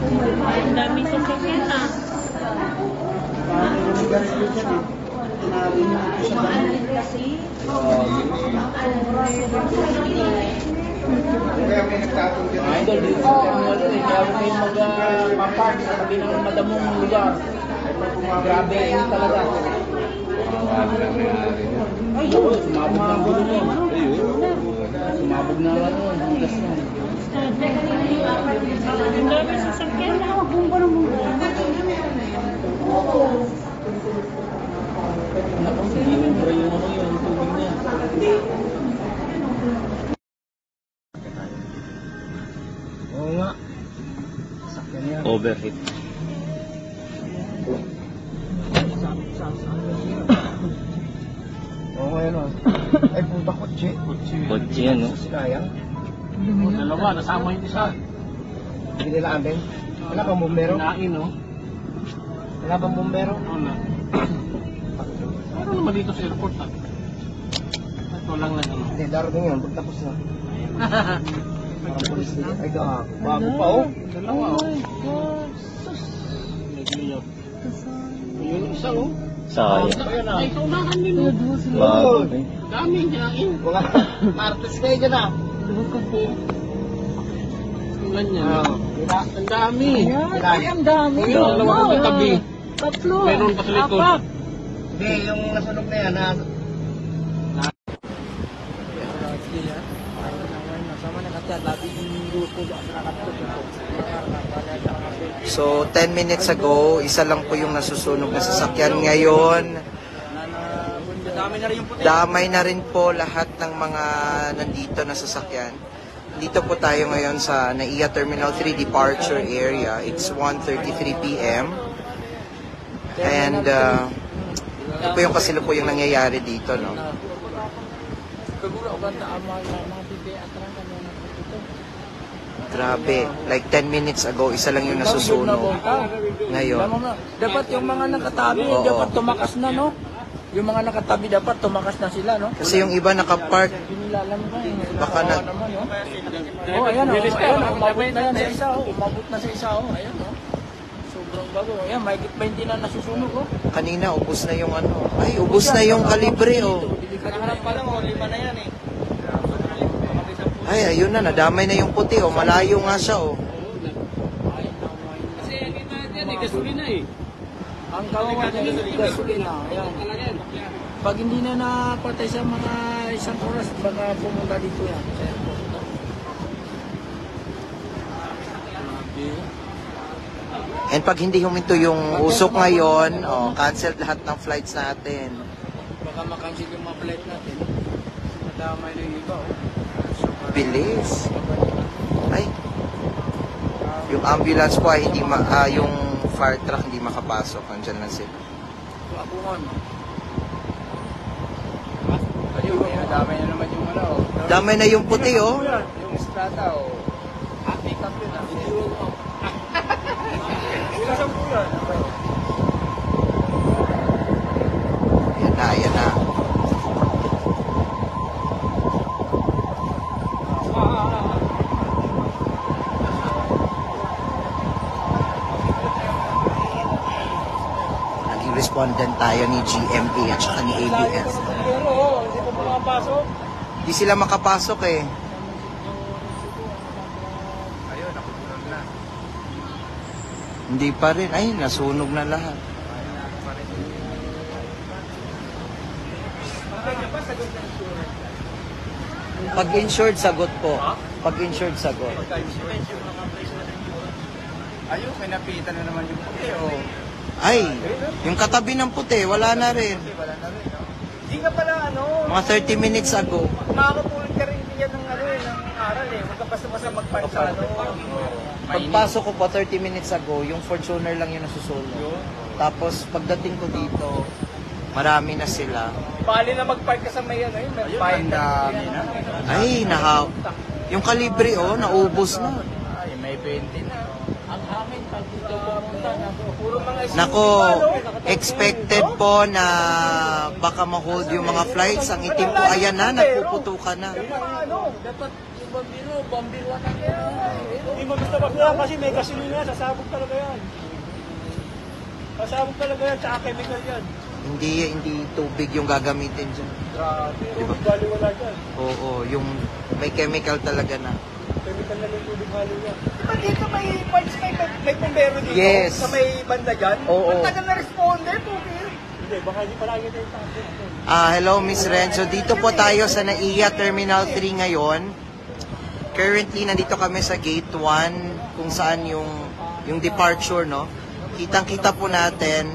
Ang dami sasakyan ah. Idol, dito sa terminal yun eh. Kaya huwag kayong mag-papark sa tabi ng madamong lugar. Grabe yun talaga. Ay, sumabog na ang gulo mo. Sumabog na ang ano, hugas na. Ang dami sasakyan ah. Naku, hindi mo bro yung ano yun, tubig niya. Oo nga. Sakyan yan. Overheat. Oo nga yun o. Ay, puta kotse. Kotse yan, no? Sinayang. Dalawa, nasama yung isa. Hindi nila amin. Wala bang bumbero? Kinain, no? Wala bang bumbero? Wala. Ano naman dito sa airport, ha? Ito lang na ano. Hindi, darating yun. Pagtapos na. Parang polis nila. Ay, bago pa, oh. Dalawa, oh. Nag-iyak. Yun yung isa, oh. Sayang. Ay, kaunahan din, oh. Bago, eh. Dami, kinain. Mga martes kayo dyan, ah. Ilan yan? Ang dami. Ay, ang dami. Yung dalawa kong katabi. Tatlo. Meron pa sa likod. Apat. Hindi, yung nasunog na yan, ha? So, 10 minutes ago, isa lang po yung nasusunog na sasakyan. Ngayon, damay na rin po lahat ng mga nandito na sasakyan. Dito po tayo ngayon sa NAIA Terminal 3 Departure Area. It's 1:33 p.m. And, ito po yung kasilukuyang nangyayari dito, no? Grabe, like 10 minutes ago, isa lang yung nasusunog. Ngayon. Dapat yung mga nakatabi, Oo. dapat tumakas na, no? Yung mga nakatabi, dapat tumakas na sila, no? Kasi yung iba nakapark, Pinilalam ka eh. baka na... Naman, no? Oh, ayan, oh. Ayan, oh. Umabot na yan sa isa, oh. Umabot na sa isa, oh. Ayan, oh. Sobrang bago. Ayan, mahigit 20 na nasusunog, oh. Kanina, ubos na yung ano. Ay, ubos na yung kalibre, oh. Kanina pa lang, oh. 5 na yan, eh. Ay, ayun na, nadamay na yung puti, oh. Malayo nga siya, oh. Kasi ang kita yan, eh. Gasolina, eh. Ang kawawa niya, gasolina. Ayan. Pag hindi na napatay sa mga isang oras, baka pumunta dito yan. Sa airport. And pag hindi huminto yung usok ngayon, oh, cancel lahat ng flights natin. Baka makancel yung mga flight natin. Nadamay na yung iba, oh. Bilis. Ay. Yung ambulance po ay hindi yung fire truck hindi makapasok. Nandiyan lang sila. Apungan. Ayun, may nadamay na naman yung ano. Damay na yung puti, oh. Yung strata, oh. Pick up yun, ah. Ilasan po yan. Ayan na, ayan na. Naging respondent tayo ni GMA at saka ni ABS. Pero, hindi po pumapasok. Di sila makapasok eh. Ayun, nakutunan na. Hindi pa rin. Ay, nasunog na lahat. Pag insured, sagot po. Pag insured, sagot. Ayun, may napitan na naman yung puti, oh. Ay, yung katabi ng puti, wala na rin. Wala na rin, no? Hindi nga pala, ano, Mga 30 minutes ago. makakapulot ka rin yan ng, ano, ng aral, eh. Huwag ka basta-basta magpark sa, ano. Pagpasok ko po 30 minutes ago, yung Fortuner lang yung nasusunog. Tapos pagdating ko dito, marami na sila. Bali na magpark ka sa may, ano, yun. May bayad na. Ay, yung kalibre, oh, naubos na. Ay, may 20 na. Ang amin, pag dito pumunta, puro mga Nako, expected po na baka ma-hold yung mga flights. Ang itim po, ayan na, nagpuputukan na. ano, dapat yung bambiro na yan. mag-stop yan kasi may gasolina, sasabog talaga yan. Sasabog talaga yan, tsaka chemical yan. Hindi tubig yung gagamitin dyan. Grabe, tubig baliwala dyan. Oo, yung may chemical talaga na. Chemical na may tubig halo yan. Diba dito may parts, may pumbero dito? Yes. Sa may banda dyan? Oo. Ang tagal na responde, pugi. Hindi, baka hindi palagi tayo tayo. Hello Miss Renzo, dito po tayo sa NAIA Terminal 3 ngayon. Currently, nandito kami sa Gate 1, kung saan yung departure, no? Kitang-kita po natin,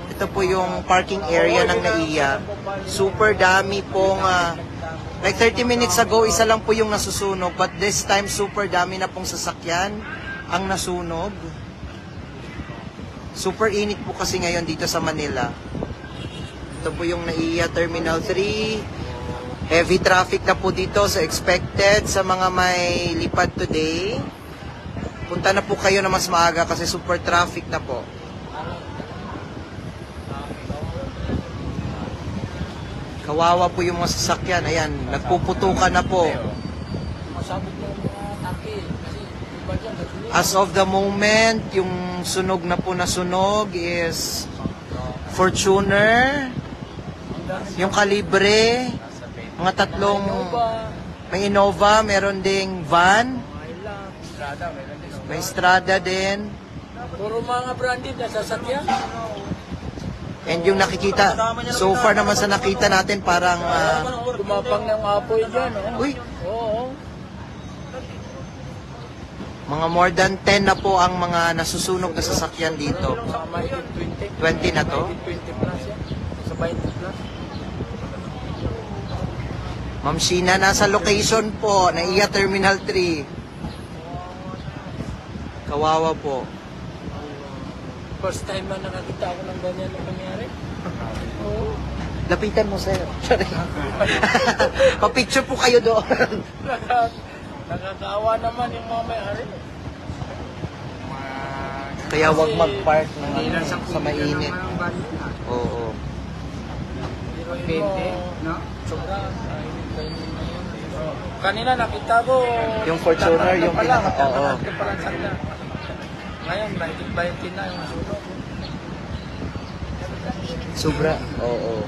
ito po yung parking area ng NAIA. Super dami pong, like 30 minutes ago, isa lang po yung nasusunog, but this time, super dami na pong sasakyan ang nasunog. Super init po kasi ngayon dito sa Manila. Ito po yung NAIA Terminal 3. Heavy traffic na po dito sa expected sa mga may lipad today. Punta na po kayo na mas maaga kasi super traffic na po. Kawawa po yung mga sasakyan. Ayan, nagpuputukan na po. As of the moment, yung sunog na po na sunog is Fortuner, yung Calibre, mga tatlong, may Innova, meron ding van, may Strada din. Puro mga branded na sasakyan. And yung nakikita, so far naman sa nakita natin parang, Gumapang ng apoy dyan, oh. uy, Oo. mga more than 10 na po ang mga nasusunog na sasakyan dito. Sa may 20. 20 na to. 20 plus yan. Sa 20 plus. Ma'am Sheena, nasa location po, NAIA Terminal 3. Kawawa po. First time na nakakita ako ng ganyan na nangyari. Oo. Lapitan mo, sir. Sorry. Pa-picture po kayo doon. Nakakaawa naman yung mga may-ari. Kaya wag mag-park ng sa mainit. Oo. No? Kanina nakita ko Yung Fortuner, yung pinaka, oo. Ngayon, 19 na yung sunog. Sobra. Oo.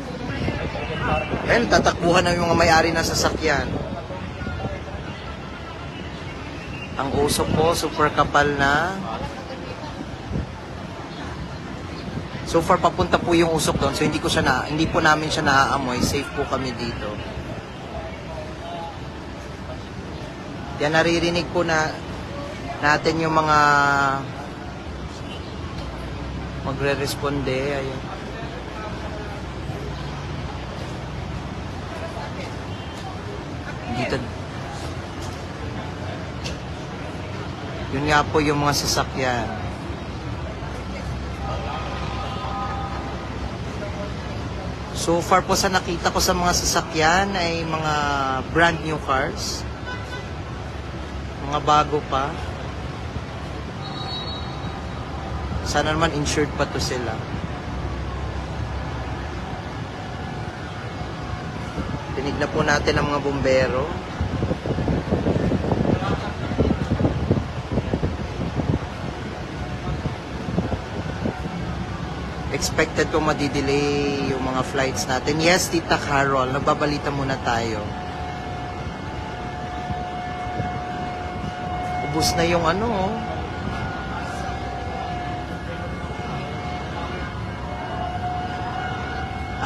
Ayun, tatakbuhan na yung mga may-ari ng sasakyan. Ang usok po, super kapal na. So far, papunta po yung usok doon. So, hindi po namin siya naaamoy. Safe po kami dito. Yan, naririnig po natin yung mga magre-responde. Ayun. Dito. Yun nga po yung mga sasakyan. So far po sa nakita ko sa mga sasakyan ay mga brand new cars. Mga bago pa. Sana naman insured pa to sila. Tinig na po natin ang mga bumbero. Expected po madidelay yung mga flights natin. Yes, Tita Carol, nagbabalita muna tayo. Ubus na yung ano, oh.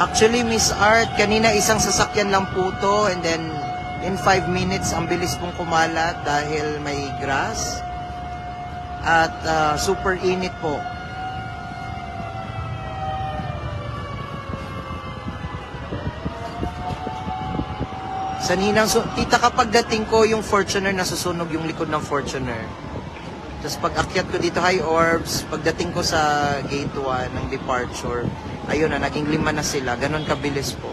Actually, Miss Art, kanina isang sasakyan lang po to, and then in 5 minutes, ang bilis pong kumalat dahil may grass. At super init po. Sa Ninang, tita, kapag dating ko yung Fortuner, nasusunog yung likod ng Fortuner. Tapos pag akyat ko dito, High Orbs, pagdating ko sa Gate 1 ng departure, ayun na, naging 5 na sila. Ganon kabilis po.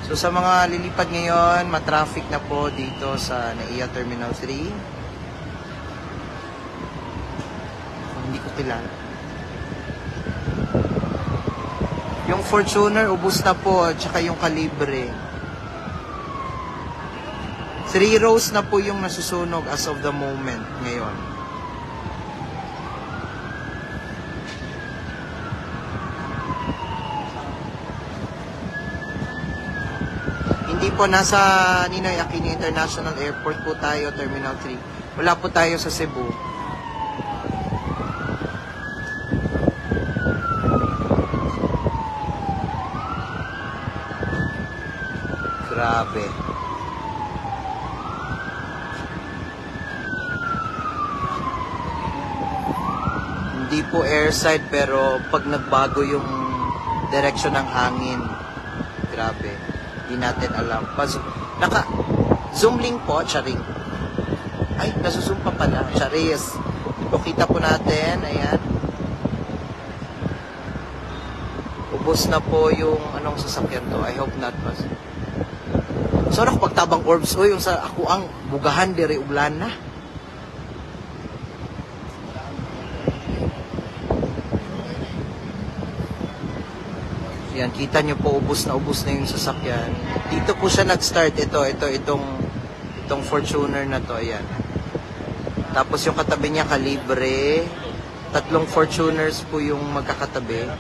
So sa mga lilipad ngayon, matraffic na po dito sa NAIA Terminal 3. Hindi ko kilala. Yung Fortuner, ubus na po, tsaka yung Calibre. 3 rows na po yung nasusunog as of the moment ngayon. Hindi po, nasa Ninoy Aquino International Airport po tayo, Terminal 3. Wala po tayo sa Cebu. Grabe. Hindi po airside, pero pag nagbago yung direction ng hangin, grabe. Hindi natin alam. Zoom link po, charing. Ay, nasuzoom pa pala. Charis. O, kita po natin. Ayan. Ubos na po yung anong sasakyan to. I hope not. So, ako pagtabang orbs, o yung sa ako ang bugahan diri uglan na. Yan, kita nyo po, ubos na yung sasakyan. Dito po siya nag-start. Itong Fortuner na to. Ayan. Tapos yung katabi niya, Calibre. 3 Fortuners po yung magkakatabi.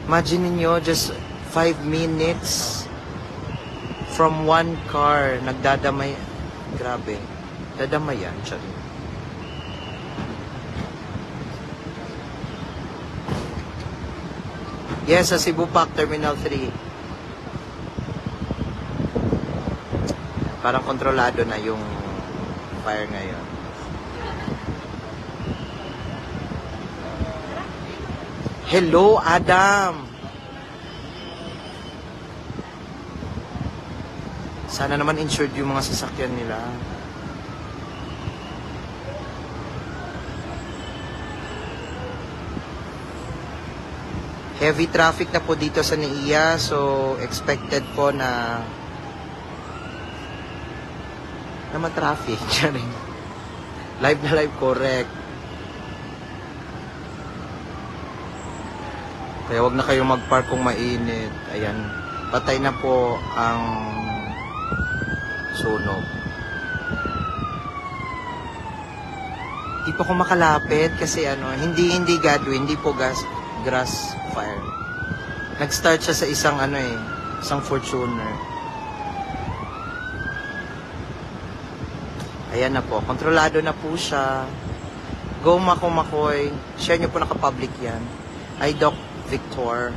Imagine niyo, just 5 minutes from one car, nagdadamay. Grabe. Dadamayan siya. Yes, sa Cebu Pac, Terminal 3. Parang kontrolado na yung fire ngayon. Hello, Adam! Sana naman insured yung mga sasakyan nila. Heavy traffic na po dito sa NAIA, so expected po na ma-traffic. Live na live, correct. Kaya wag na kayong mag-park kung mainit. Ayan, patay na po ang sunog. Hindi po ako makalapit kasi hindi Godwin, hindi po grass fire. Nag-start siya sa isang Fortuner. Ayan na po, kontrolado na po siya. Go Mako Makoy. Share nyo po, naka-public yan. Ay, Doc Victor.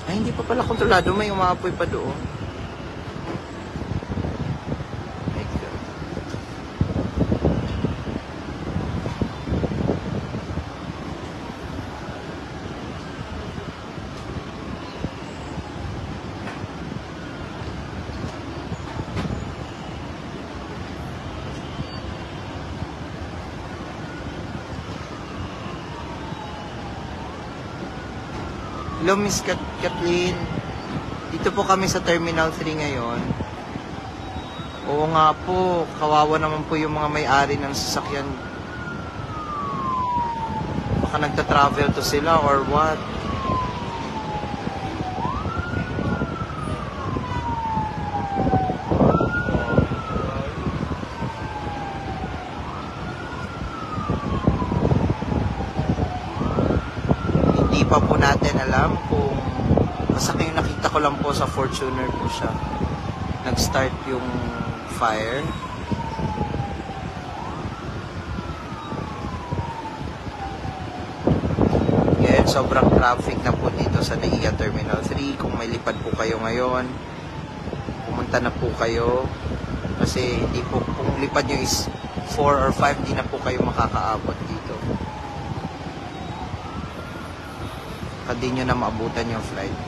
Ay, hindi pa pala kontrolado, may umaapoy pa doon. My God. Hello, Miss Kathleen. Dito po kami sa Terminal 3 ngayon. Oo nga po, kawawa naman po yung mga may-ari ng sasakyan. Baka nagta-travel to sila or what? Hindi pa po natin alam kung basta kayo, nakita ko lang po sa Fortuner po siya nag-start yung fire. Yan, sobrang traffic na po dito sa NAIA Terminal 3. Kung may lipad po kayo ngayon, pumunta na po kayo kasi hindi po, kung lipad nyo is 4 or 5, di na po kayo makakaabot dito. Hindi nyo na maabutan yung flight.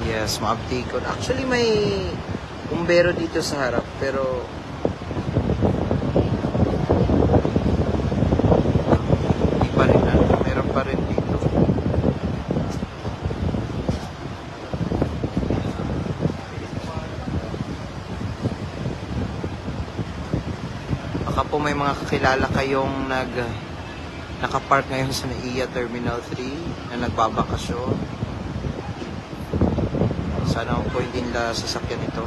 Yes, maabtikon. Actually, may bumbero dito sa harap, pero hindi pa rin meron pa rin dito. Baka po may mga kakilala kayong nakapark ngayon sa NAIA Terminal 3 na nagbabakasyon. Sana po hindi nila sasakyan ito.